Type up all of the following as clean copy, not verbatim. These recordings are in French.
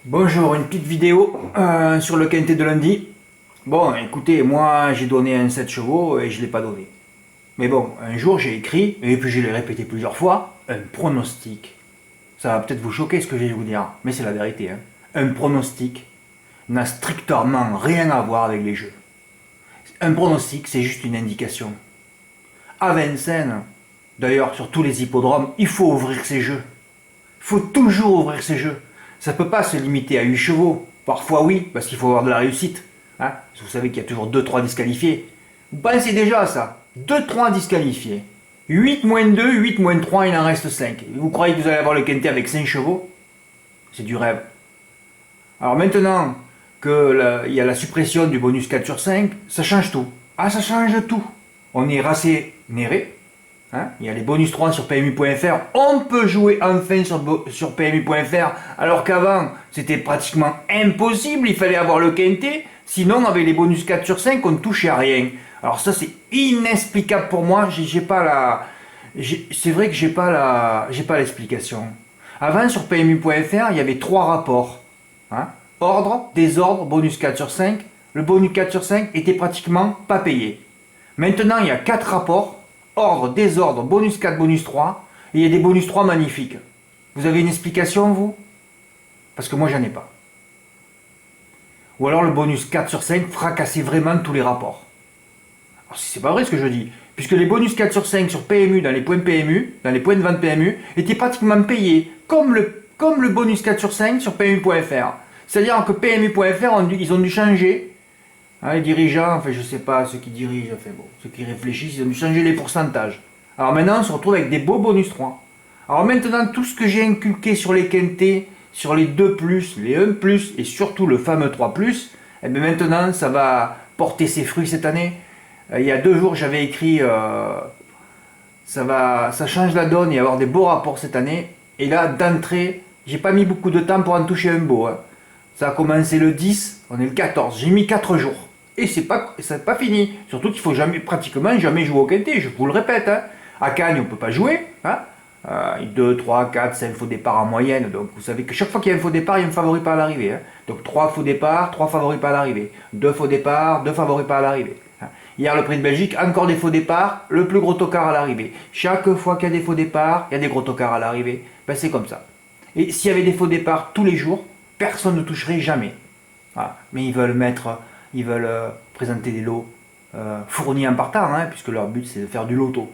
Bonjour, une petite vidéo sur le quintet de lundi. Bon, écoutez, moi j'ai donné un 7 chevaux et je ne l'ai pas donné. Mais bon, un jour j'ai écrit, et puis je l'ai répété plusieurs fois, un pronostic. Ça va peut-être vous choquer ce que je vais vous dire, mais c'est la vérité. Un pronostic n'a strictement rien à voir avec les jeux. Un pronostic, c'est juste une indication. À Vincennes, d'ailleurs sur tous les hippodromes, il faut ouvrir ses jeux. Il faut toujours ouvrir ses jeux. Ça ne peut pas se limiter à 8 chevaux. Parfois oui, parce qu'il faut avoir de la réussite. Hein, vous savez qu'il y a toujours 2-3 disqualifiés. Vous pensez déjà à ça. 2-3 disqualifiés. 8 moins 2, 8 moins 3, il en reste 5. Vous croyez que vous allez avoir le quintet avec 5 chevaux? C'est du rêve. Alors maintenant qu'il y a la suppression du bonus 4 sur 5, ça change tout. Ah, ça change tout. On est rassénéré. Hein, il y a les bonus 3 sur PMU.fr. On peut jouer enfin sur PMU.fr, alors qu'avant, c'était pratiquement impossible. Il fallait avoir le quintet. Sinon, avec les bonus 4 sur 5, on ne touchait à rien. Alors ça, c'est inexplicable pour moi. J'ai pas la... C'est vrai que j'ai pas l'explication. Avant, sur PMU.fr, il y avait 3 rapports. Hein, ordre, désordre, bonus 4 sur 5. Le bonus 4 sur 5 était pratiquement pas payé. Maintenant, il y a 4 rapports. Ordre, désordre, bonus 4, bonus 3. Et il y a des bonus 3 magnifiques. Vous avez une explication, vous? Parce que moi, j'en ai pas. Ou alors le bonus 4 sur 5 fracassait vraiment tous les rapports. Alors, c'est pas vrai ce que je dis. Puisque les bonus 4 sur 5 sur PMU, dans les points PMU, dans les points de vente PMU, étaient pratiquement payés. Comme le bonus 4 sur 5 sur PMU.fr. C'est-à-dire que PMU.fr, ils ont dû changer. Hein, les dirigeants, enfin je sais pas, ceux qui dirigent, enfin bon, ceux qui réfléchissent, ils ont dû changer les pourcentages. Alors maintenant, on se retrouve avec des beaux bonus 3. Alors maintenant, tout ce que j'ai inculqué sur les quintés, sur les 2+, les 1+, et surtout le fameux 3+, et bien maintenant, ça va porter ses fruits cette année. Il y a 2 jours, j'avais écrit, ça change la donne, il va y avoir des beaux rapports cette année. Et là, d'entrée, j'ai pas mis beaucoup de temps pour en toucher un beau. Hein. Ça a commencé le 10, on est le 14, j'ai mis 4 jours. Et c'est pas fini. Surtout qu'il faut pratiquement jamais jouer au quintet, je vous le répète. Hein. À Cagnes, on ne peut pas jouer. Hein. 2, 3, 4, 5 faux départs en moyenne. Donc vous savez que chaque fois qu'il y a un faux départ, il y a un favori par l'arrivée. Hein. Donc 3 faux départs, 3 favoris par l'arrivée. 2 faux départs, 2 favoris par l'arrivée. Hein. Hier, le prix de Belgique, encore des faux départs, le plus gros tocard à l'arrivée. Chaque fois qu'il y a des faux départs, il y a des gros tocards à l'arrivée. Ben, c'est comme ça. Et s'il y avait des faux départs tous les jours, personne ne toucherait jamais. Voilà. Mais ils veulent présenter des lots fournis en partant, hein, puisque leur but c'est de faire du loto.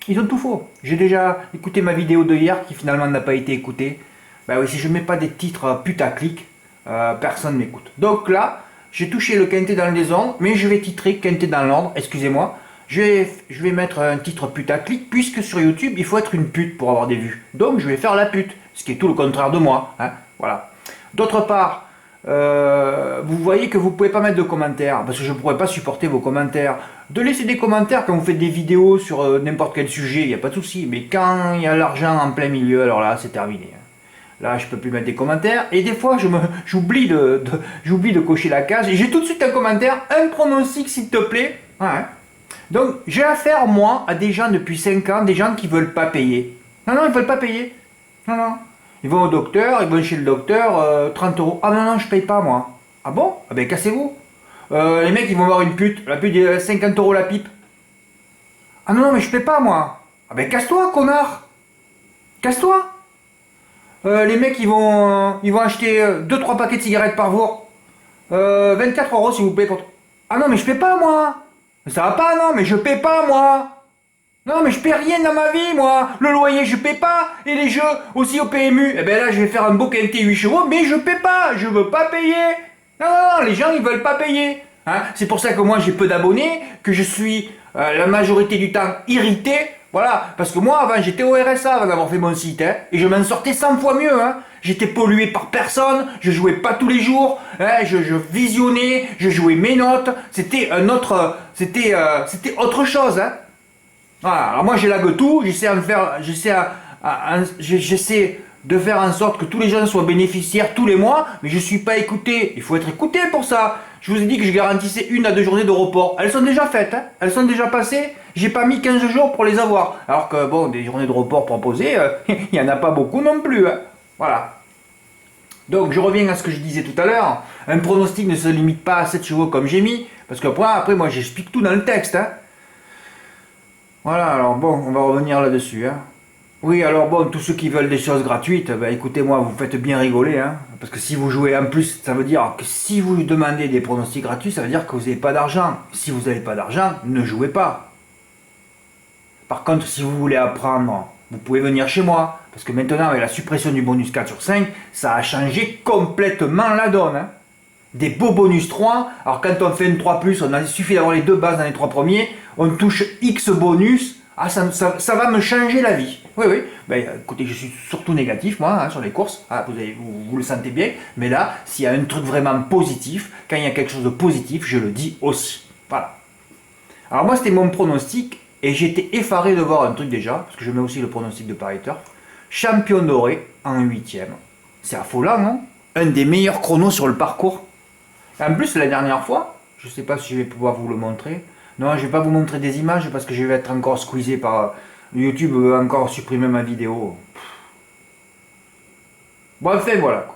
Ils ont tout faux. J'ai déjà écouté ma vidéo de hier qui finalement n'a pas été écoutée. Ben oui, si je ne mets pas des titres putaclic, personne ne m'écoute. Donc là, j'ai touché le quintet dans le désordre, mais je vais titrer quintet dans l'ordre, excusez-moi. Je vais mettre un titre putaclic, puisque sur YouTube, il faut être une pute pour avoir des vues. Donc je vais faire la pute, ce qui est tout le contraire de moi. Hein, voilà. D'autre part, vous voyez que vous ne pouvez pas mettre de commentaires, parce que je ne pourrais pas supporter vos commentaires. De laisser des commentaires quand vous faites des vidéos sur n'importe quel sujet, il n'y a pas de souci. Mais quand il y a l'argent en plein milieu, alors là, c'est terminé. Là, je peux plus mettre des commentaires. Et des fois, j'oublie de cocher la case. Et j'ai tout de suite un commentaire, un pronostic, s'il te plaît. Ouais. Donc, j'ai affaire, moi, à des gens depuis 5 ans, des gens qui ne veulent pas payer. Non, non, ils ne veulent pas payer. Non, non. Ils vont au docteur, ils vont chez le docteur, 30 euros. Ah non, non, je paye pas, moi. Ah bon? Ah ben, cassez-vous. Les mecs, ils vont voir une pute. La pute, 50 euros la pipe. Ah non, non, mais je paye pas, moi. Ah ben, casse-toi, connard. Casse-toi. Les mecs, ils vont acheter 2-3 paquets de cigarettes par jour. 24 euros, s'il vous plaît. Ah non, mais je paye pas, moi. Ça va pas, non, mais je paye pas, moi. Non, mais je paie rien dans ma vie, moi. Le loyer, je paie pas. Et les jeux, aussi au PMU. Eh ben là, je vais faire un beau quintet 8 chevaux, mais je paie pas. Je veux pas payer. Non, non, non, les gens, ils veulent pas payer. Hein, c'est pour ça que moi, j'ai peu d'abonnés, que je suis la majorité du temps irrité. Voilà, parce que moi, avant, j'étais au RSA avant d'avoir fait mon site. Hein, et je m'en sortais 100 fois mieux. Hein. J'étais pollué par personne. Je jouais pas tous les jours. Hein, je visionnais. Je jouais mes notes. C'était un autre... C'était autre chose, hein. Voilà, alors moi j'élague tout, j'essaie de faire en sorte que tous les gens soient bénéficiaires tous les mois, mais je ne suis pas écouté. Il faut être écouté pour ça. Je vous ai dit que je garantissais 1 à 2 journées de report. Elles sont déjà faites, hein. Elles sont déjà passées. J'ai pas mis 15 jours pour les avoir. Alors que bon, des journées de report proposées, il n'y en a pas beaucoup non plus. Hein. Voilà. Donc je reviens à ce que je disais tout à l'heure. Un pronostic ne se limite pas à 7 chevaux comme j'ai mis. Parce qu'après moi j'explique tout dans le texte. Hein. Voilà, alors bon, on va revenir là-dessus. Hein. Oui, alors bon, tous ceux qui veulent des choses gratuites, ben, écoutez-moi, vous faites bien rigoler. Hein. Parce que si vous jouez en plus, ça veut dire que si vous demandez des pronostics gratuits, ça veut dire que vous n'avez pas d'argent. Si vous n'avez pas d'argent, ne jouez pas. Par contre, si vous voulez apprendre, vous pouvez venir chez moi. Parce que maintenant, avec la suppression du bonus 4 sur 5, ça a changé complètement la donne. Hein. Des beaux bonus 3. Alors quand on fait une 3+, il suffit d'avoir les deux bases dans les 3 premiers. On touche X bonus. Ah, ça va me changer la vie. Oui, oui. Ben, écoutez, je suis surtout négatif, moi, hein, sur les courses. Ah, vous le sentez bien. Mais là, s'il y a un truc vraiment positif, quand il y a quelque chose de positif, je le dis aussi. Voilà. Alors moi, c'était mon pronostic. Et j'étais effaré de voir un truc déjà, parce que je mets aussi le pronostic de Paris Turf. Champion doré en 8ème. C'est affolant, non? Un des meilleurs chronos sur le parcours. En plus, la dernière fois, je ne sais pas si je vais pouvoir vous le montrer. Non, je ne vais pas vous montrer des images parce que je vais être encore squeezé par YouTube, encore supprimer ma vidéo. Bon, enfin, voilà.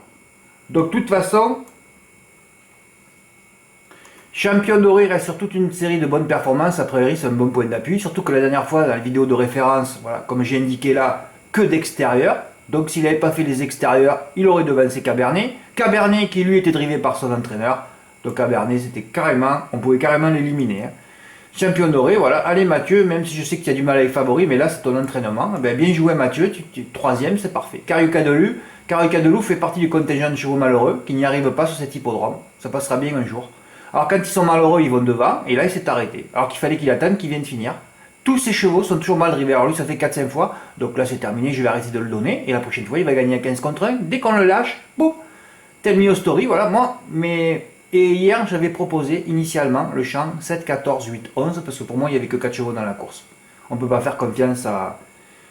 Donc, de toute façon, Champion doré reste sur toute une série de bonnes performances. A priori, c'est un bon point d'appui. Surtout que la dernière fois, dans la vidéo de référence, voilà, comme j'ai indiqué là, que d'extérieur. Donc, s'il n'avait pas fait les extérieurs, il aurait devancé Cabernet. Cabernet qui, lui, était drivé par son entraîneur. Donc, Cabernet, c'était carrément, on pouvait carrément l'éliminer. Hein. Champion doré, voilà. Allez, Mathieu, même si je sais que tu as du mal avec favori, mais là, c'est ton entraînement. Ben, bien joué, Mathieu. Tu es troisième, c'est parfait. Cariucadelou fait partie du contingent de chevaux malheureux qui n'y arrivent pas sur cet hippodrome. Ça passera bien un jour. Alors quand ils sont malheureux, ils vont devant, et là il s'est arrêté. Alors qu'il fallait qu'il attende qu'il vienne finir. Tous ces chevaux sont toujours mal drivés. Alors lui ça fait 4-5 fois, donc là c'est terminé, je vais arrêter de le donner, et la prochaine fois il va gagner à 15 contre 1. Dès qu'on le lâche, boum, tell me your story, voilà, moi, mais... Et hier j'avais proposé initialement le champ 7, 14, 8, 11, parce que pour moi il n'y avait que 4 chevaux dans la course. On ne peut pas faire confiance à...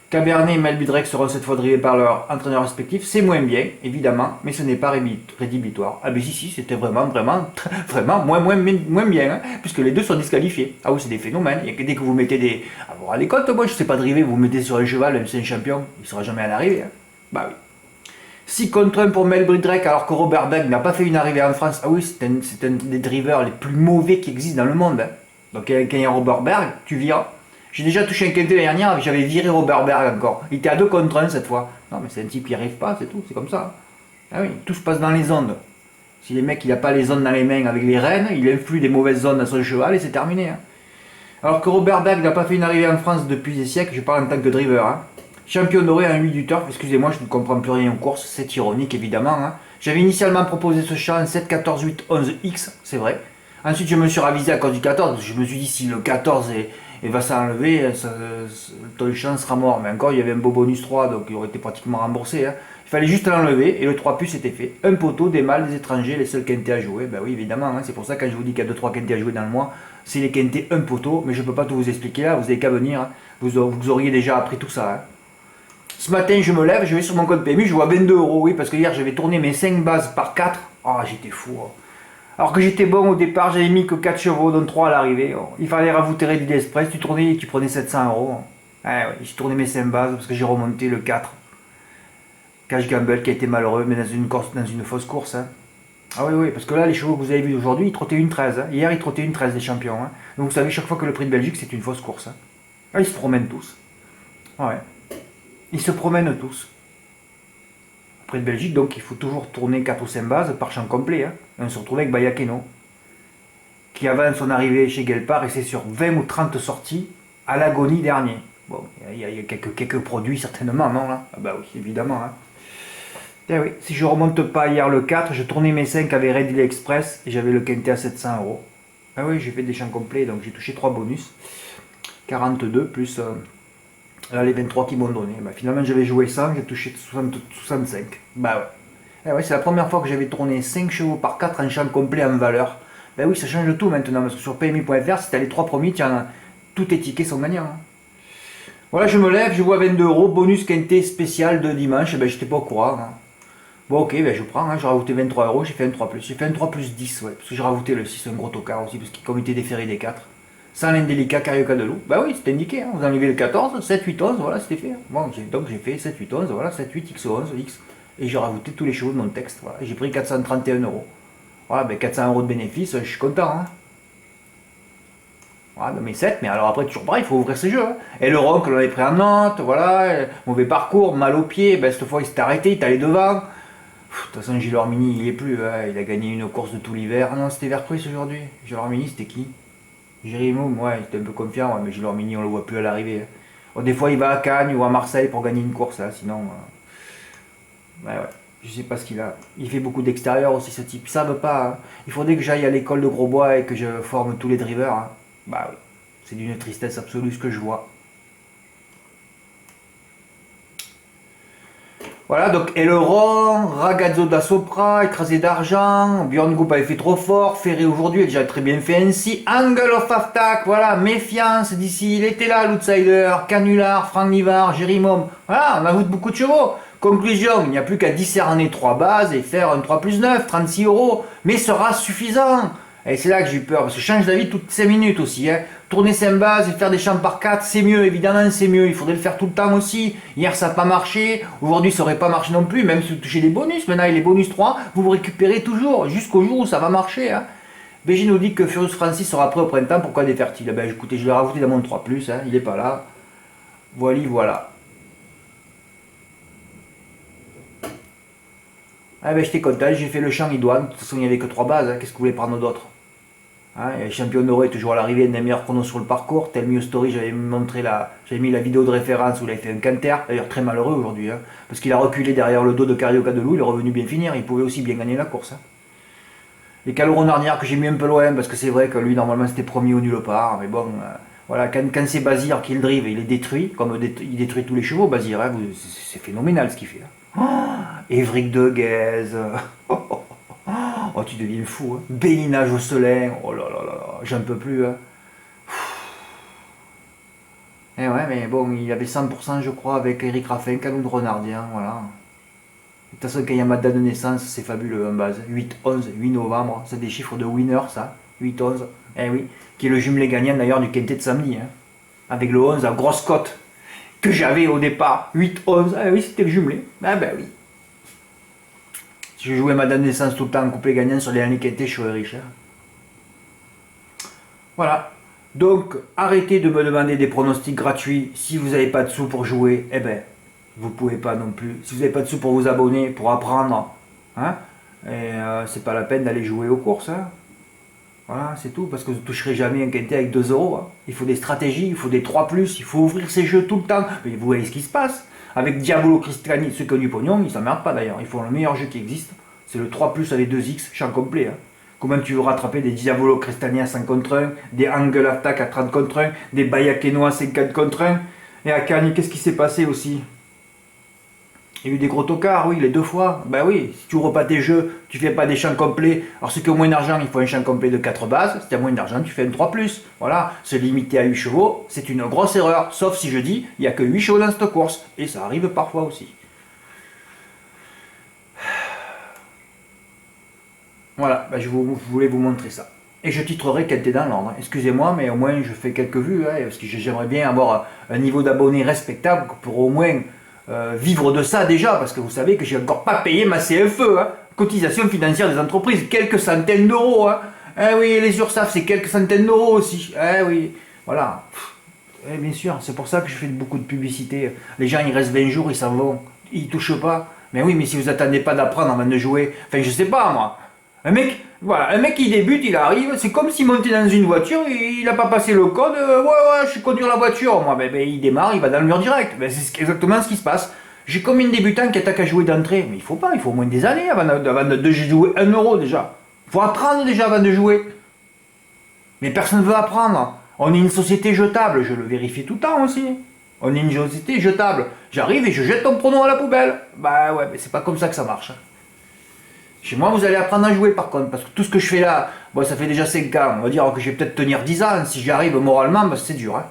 Cabernet et Melbudrec seront cette fois drivés par leurs entraîneurs respectifs. C'est moins bien, évidemment, mais ce n'est pas rédhibitoire. Ah ben si, c'était vraiment moins bien, hein, puisque les deux sont disqualifiés. Ah oui, c'est des phénomènes. Et dès que vous mettez des... Ah, vous vous rendez compte, moi je ne sais pas driver, vous mettez sur un cheval, même si c'est un champion, il ne sera jamais à l'arrivée. Hein. Bah oui. 6 contre 1 pour Melbudrec, alors que Robert Berg n'a pas fait une arrivée en France. Ah oui, c'est un des drivers les plus mauvais qui existent dans le monde. Hein. Donc quand il y a Robert Berg, tu vires. J'ai déjà touché un quintet l'année dernière, j'avais viré Robert Berg encore. Il était à 2 contre 1 cette fois. Non, mais c'est un type qui n'y arrive pas, c'est tout, c'est comme ça. Ah oui, tout se passe dans les ondes. Si les mecs, il n'a pas les ondes dans les mains avec les rênes, il influe des mauvaises ondes à son cheval et c'est terminé. Hein. Alors que Robert Berg n'a pas fait une arrivée en France depuis des siècles, je parle en tant que driver. Hein. Champion doré en 8 du turf, excusez-moi, je ne comprends plus rien en course, c'est ironique évidemment. Hein. J'avais initialement proposé ce champ 7, 14, 8, 11, X, c'est vrai. Ensuite, je me suis ravisé à cause du 14, je me suis dit si le 14 va s'enlever, ton champ sera mort. Mais encore, il y avait un beau bonus 3, donc il aurait été pratiquement remboursé. Hein. Il fallait juste l'enlever et le 3 plus était fait. Un poteau, des mâles, des étrangers, les seuls quintés à jouer. Ben oui, évidemment, hein, c'est pour ça que quand je vous dis qu'il y a 2-3 quintés à jouer dans le mois, c'est les quintés, un poteau, mais je ne peux pas tout vous expliquer là, vous n'avez qu'à venir. Hein. Vous auriez déjà appris tout ça. Hein. Ce matin, je me lève, je vais sur mon compte PMU, je vois 22 €, oui, parce que hier j'avais tourné mes 5 bases par 4. Oh, j'étais fou. Hein. Alors que j'étais bon au départ, j'avais mis que 4 chevaux, dont 3 à l'arrivée. Il fallait rajouter Red Express, tu tournais et tu prenais 700 €. Ah ouais, j'ai tourné mes 5 bases parce que j'ai remonté le 4. Cash Gamble qui a été malheureux, mais dans une fausse course. Hein. Ah oui, oui, parce que là, les chevaux que vous avez vus aujourd'hui, ils trottaient une 13. Hein. Hier, ils trottaient une 13 des champions. Hein. Donc vous savez, chaque fois que le prix de Belgique, c'est une fausse course. Hein. Ah, ils se promènent tous. Ah ouais. Ils se promènent tous. Prix de Belgique, donc il faut toujours tourner 4 ou 5 bases par champ complet. Hein. Et on se retrouve avec Bayakeno, qui avance son arrivée chez Gelpar et c'est sur 20 ou 30 sorties à l'agonie dernier. Bon, il y a quelques produits certainement, non là? Ah bah oui, évidemment. Hein. Et oui, si je remonte pas hier le 4, je tournais mes 5 avec Red Deal Express et j'avais le quintet à 700 €. Ah oui, j'ai fait des champs complets, donc j'ai touché 3 bonus. 42 plus là, les 23 qui m'ont donné. Bah, finalement, j'avais joué 100, j'ai touché 65. Bah ouais. Eh ouais, c'est la première fois que j'avais tourné 5 chevaux par 4 en champ complet en valeur. Ben oui, ça change tout maintenant, parce que sur PMI.fr, si t'as les 3 premiers, tous tes tickets sont gagnants. Hein. Voilà, je me lève, je vois 22 €, bonus quintet spécial de dimanche, ben j'étais pas au courant. Hein. Bon ok, ben je prends, hein, j'ai rajouté 23 €, j'ai fait un 3+. J'ai fait un 3+10, ouais, parce que j'ai rajouté le 6, un gros tocard aussi, parce qu'il comme il était déféré des 4. Sans l'indélicat Cariucadelou. Bah oui, c'était indiqué, hein. Vous enlevez le 14, 7, 8, 11, voilà, c'était fait. Hein. Bon, donc j'ai fait 7, 8, 11, voilà, 7, 8, X, 11, X. Et j'ai rajouté tous les chevaux de mon texte. Voilà. J'ai pris 431 euros. Voilà, ben 400 euros de bénéfice, je suis content. Hein. Voilà, dans mes 7, mais alors après, toujours pareil, il faut ouvrir ses jeux. Hein. Et le Ron, que l'on avait pris en note, voilà, mauvais parcours, mal au pied, ben cette fois il s'est arrêté, il est allé devant. De toute façon, Gilles Ormini, il est plus, hein. Il a gagné une course de tout l'hiver. Ah non, c'était Verpris aujourd'hui. Gilles Ormini, c'était qui? Jérémy, ouais, il était un peu confiant, ouais, mais Gilles Ormini, on le voit plus à l'arrivée. Hein. Bon, des fois, il va à Cannes ou à Marseille pour gagner une course, hein, sinon. Ouais, ouais. Je sais pas ce qu'il a. Il fait beaucoup d'extérieur aussi, ce type. Ça veut pas. Hein. Il faudrait que j'aille à l'école de Grosbois et que je forme tous les drivers. Hein. Bah oui. C'est d'une tristesse absolue ce que je vois. Voilà, donc Aileron, Ragazzo da Sopra, écrasé d'argent, Björn Goop avait fait trop fort, Ferré aujourd'hui a déjà très bien fait ainsi, Angle of Attack, voilà, méfiance d'ici, il était là l'outsider, Canular, Franck Nivard, Jérimom, voilà, on ajoute beaucoup de chevaux. Conclusion, il n'y a plus qu'à discerner 3 bases et faire un 3 plus 9, 36 euros, mais sera suffisant. Et c'est là que j'ai eu peur, parce que je change d'avis toutes 5 minutes aussi. Hein. Tourner 5 bases et faire des champs par 4, c'est mieux, évidemment, c'est mieux. Il faudrait le faire tout le temps aussi. Hier, ça n'a pas marché. Aujourd'hui, ça n'aurait pas marché non plus, même si vous touchez des bonus. Maintenant, il y a les bonus 3, vous vous récupérez toujours, jusqu'au jour où ça va marcher. Hein. BG nous dit que Furious Francis sera prêt au printemps, pourquoi des fertiles? Ben, écoutez, je l'ai rajouté dans mon 3, hein, il n'est pas là. Voilà. Ah ben j'étais content, j'ai fait le champ idoine, de toute façon il n'y avait que 3 bases, hein. Qu'est-ce que vous voulez prendre d'autre? Hein, et champion doré toujours à l'arrivée, un des meilleurs chronos sur le parcours, Tell Me a Story, j'avais mis la vidéo de référence où il avait fait un canter, d'ailleurs très malheureux aujourd'hui, hein, parce qu'il a reculé derrière le dos de Carioca de Loup, il est revenu bien finir, il pouvait aussi bien gagner la course. Hein. Et Caloron Arnière que j'ai mis un peu loin, parce que c'est vrai que lui normalement c'était promis au nulle part, mais bon, voilà, quand c'est Bazir qui le drive, il est détruit, comme il détruit tous les chevaux, Bazir, hein, c'est phénoménal ce qu'il fait. Hein. Oh, Évric de Guèze. Oh, tu deviens fou. Hein. Bélina Josselin. Oh là là là là. J'en peux plus. Hein. Et ouais, mais bon, il avait 100% je crois avec Eric Raffin, Canon de Renardien. Voilà. De toute façon, quand il y a ma date de naissance, c'est fabuleux en base. 8-11, 8 novembre. C'est des chiffres de winner, ça. 8-11. Eh oui. Qui est le jumelé gagnant d'ailleurs du quintet de samedi. Hein. Avec le 11 à grosse cote. Que j'avais au départ, 8-11, ah oui c'était le jumelé, ah ben oui. Si je jouais ma date de naissance tout le temps en couplet gagnant sur les années quintées, je serais riche. Hein. Voilà, donc arrêtez de me demander des pronostics gratuits, si vous n'avez pas de sous pour jouer, eh ben, vous pouvez pas non plus. Si vous n'avez pas de sous pour vous abonner, pour apprendre, hein, et c'est pas la peine d'aller jouer aux courses, hein. Voilà, c'est tout, parce que vous ne toucherez jamais un quintet avec 2 euros. Hein. Il faut des stratégies, il faut des 3+, il faut ouvrir ses jeux tout le temps. Mais vous voyez ce qui se passe. Avec Diabolo Cristiani, ceux qui ont du pognon, ils ne s'emmerdent pas d'ailleurs. Ils font le meilleur jeu qui existe. C'est le 3+, avec 2x, champ complet. Hein. Comment tu veux rattraper des Diabolo Cristiani à 5 contre 1, des Angle Attack à 30 contre 1, des Bayakeno à 50 contre 1. Et à Cani, qu'est-ce qui s'est passé aussi? Il y a eu des gros tocards, oui, les 2 fois. Ben oui, si tu ouvres pas tes jeux, tu fais pas des champs complets. Alors ceux qui ont moins d'argent, il faut un champ complet de 4 bases. Si tu as moins d'argent, tu fais un 3+. Voilà, se limiter à 8 chevaux, c'est une grosse erreur. Sauf si je dis, il n'y a que 8 chevaux dans cette course. Et ça arrive parfois aussi. Voilà, ben je voulais vous montrer ça. Et je titrerai qu'elle était dans l'ordre. Excusez-moi, mais au moins je fais quelques vues. Hein, parce que j'aimerais bien avoir un niveau d'abonnés respectable pour au moins... vivre de ça déjà, parce que vous savez que j'ai encore pas payé ma CFE, hein, cotisation financière des entreprises, quelques centaines d'euros. Hein. Eh oui, les URSSAF, c'est quelques centaines d'euros aussi. Eh oui, voilà. Eh bien sûr, c'est pour ça que je fais beaucoup de publicité. Les gens, ils restent 20 jours, ils s'en vont, ils touchent pas. Mais oui, mais si vous attendez pas d'apprendre avant de jouer, enfin, je sais pas moi. Un mec qui débute, il arrive, c'est comme s'il montait dans une voiture, il n'a pas passé le code, ouais, je suis conduire la voiture, moi, ben, il démarre, il va dans le mur direct, ben, c'est exactement ce qui se passe. J'ai combien de débutants qui attaquent à jouer d'entrée? Mais il faut pas, il faut au moins des années avant de jouer 1 euro déjà. Il faut apprendre déjà avant de jouer. Mais personne ne veut apprendre. On est une société jetable, je le vérifie tout le temps aussi. On est une société jetable. J'arrive et je jette ton pronom à la poubelle. Bah ouais, mais c'est pas comme ça que ça marche. Chez moi, vous allez apprendre à jouer par contre, parce que tout ce que je fais là, bon, ça fait déjà 5 ans, on va dire que je vais peut-être tenir 10 ans, si j'y arrive moralement, bah, c'est dur. Hein.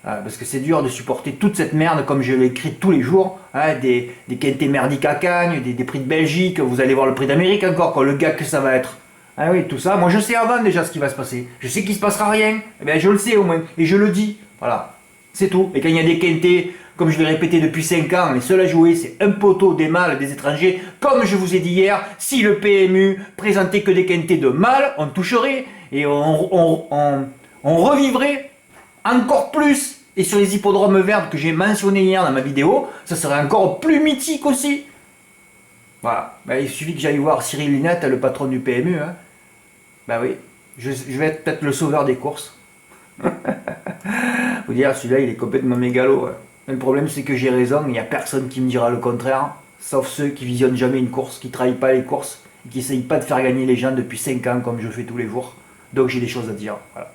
Parce que c'est dur de supporter toute cette merde, comme je l'ai écrit tous les jours, hein, des quintés merdiques à Cagnes, des prix de Belgique, vous allez voir le prix d'Amérique encore, quoi, le gars que ça va être. Ah oui, tout ça, moi je sais avant déjà ce qui va se passer. Je sais qu'il se passera rien, eh bien, je le sais au moins, et je le dis, voilà, c'est tout. Et quand il y a des quintés Comme je l'ai répété depuis 5 ans, les seuls à jouer, c'est un poteau, des mâles, des étrangers. Comme je vous ai dit hier, si le PMU présentait que des quintés de mâles, on toucherait et on revivrait encore plus. Et sur les hippodromes verts que j'ai mentionné hier dans ma vidéo, ça serait encore plus mythique aussi. Voilà. Ben, il suffit que j'aille voir Cyril Linette, le patron du PMU. Hein. Ben oui, je vais être peut-être le sauveur des courses. Vous dire, celui-là, il est complètement mégalo. Hein. Mais le problème, c'est que j'ai raison, il n'y a personne qui me dira le contraire, sauf ceux qui visionnent jamais une course, qui ne travaillent pas les courses, et qui n'essayent pas de faire gagner les gens depuis 5 ans, comme je fais tous les jours. Donc j'ai des choses à dire. Voilà.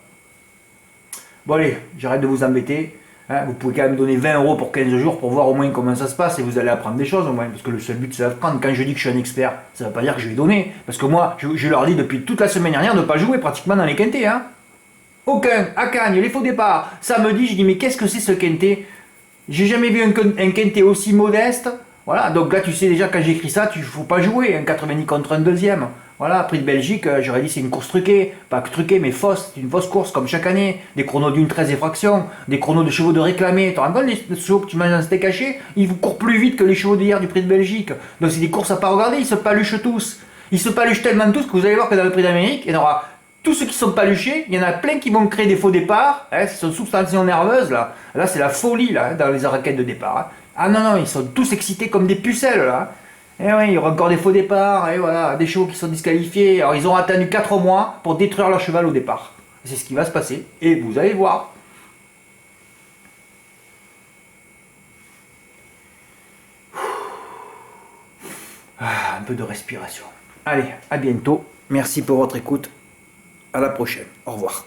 Bon allez, j'arrête de vous embêter. Hein, vous pouvez quand même donner 20 € pour 15 jours pour voir au moins comment ça se passe et vous allez apprendre des choses au moins. Parce que le seul but c'est d'apprendre. Quand je dis que je suis un expert, ça ne veut pas dire que je vais donner. Parce que moi, je leur dis depuis toute la semaine dernière de ne pas jouer pratiquement dans les quintés. Hein. Aucun, à Cagnes, les faux départs. Samedi, je dis mais qu'est-ce que c'est ce quintet? J'ai jamais vu un quintet aussi modeste. Voilà, donc là tu sais déjà quand j'écris ça, il ne faut pas jouer. Un 90 contre un deuxième. Voilà, prix de Belgique, j'aurais dit c'est une course truquée. Pas que truquée, mais fausse. C'est une fausse course comme chaque année. Des chronos d'une 13 et fraction. Des chronos de chevaux de réclamé. Tu te rends compte les chevaux que tu manges dans steak haché? Ils vous courent plus vite que les chevaux d'hier du prix de Belgique. Donc c'est des courses à pas regarder. Ils se paluchent tous. Ils se paluchent tellement tous que vous allez voir que dans le prix d'Amérique, il y en aura. Tous ceux qui sont paluchés, il y en a plein qui vont créer des faux départs, hein, ce sont substantions nerveuses là. Là c'est la folie là, hein, dans les raquettes de départ. Hein. Ah non, non, ils sont tous excités comme des pucelles là. Et oui, il y aura encore des faux départs, et voilà, des chevaux qui sont disqualifiés. Alors ils ont attendu 4 mois pour détruire leur cheval au départ. C'est ce qui va se passer, et vous allez voir. Ah, un peu de respiration. Allez, à bientôt. Merci pour votre écoute. À la prochaine. Au revoir.